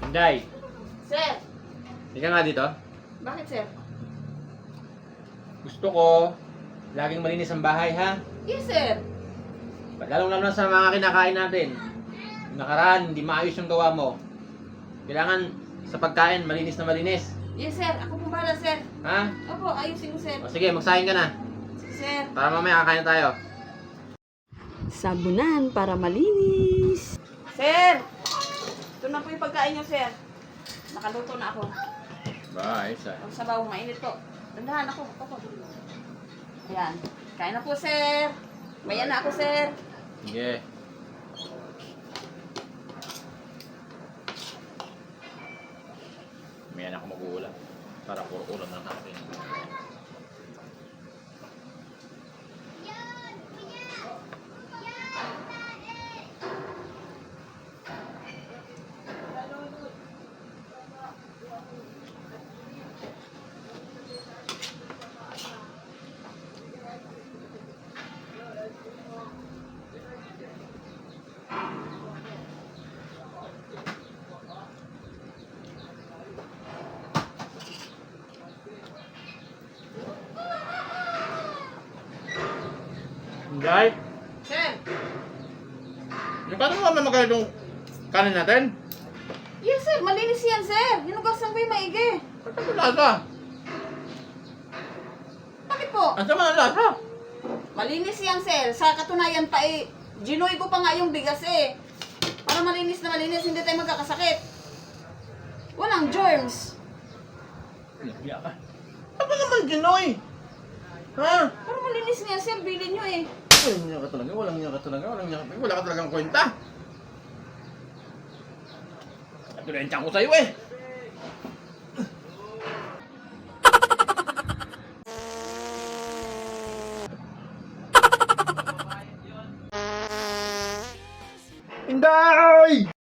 Inday, Sir, hindi ka nga dito. bakit sir? Gusto ko, laging malinis ang bahay, ha? Yes sir. Lalong-lalo na sa mga kinakain natin. Yung nakaraan, hindi maayos yung gawa mo. Kailangan sa pagkain, malinis na malinis. Yes sir, ako po bahala sir. Ha? Opo, ayusin ko sir. O sige, magsahin ka na. Sir. Para mamaya kakain na tayo. Sabunan para malinis. Sir, ito na po yung pagkain niyo sir. Nakaluto na ako. Bye, sa. Ang sabaw, mainit po. Tandahan ako. Ayan. Kain na po sir. Maya na ako sir. Sige. Mamaya na ako mag-uulam. Para puro ulam lang natin. Inday, Sir. paano naman magkano itong kanin natin? Yes sir, malinis yan sir. Hinugasan ko yung maigi. Ba't ang lasa? Bakit po? Ang sama ng lasa? Malinis yan sir. Sa katunayan pa eh, ginoy ko pa nga yung bigas eh. Para malinis na malinis, hindi tayo magkakasakit. Walang germs. Nabiya ka. Ano naman ginoy? Ha? Para malinis nga sir, bilhin nyo eh. Walang niya ka talaga, walang niya ka talaga, wala ka talagang kwenta. Ito na yung tiyan ko sa'yo eh. Inday!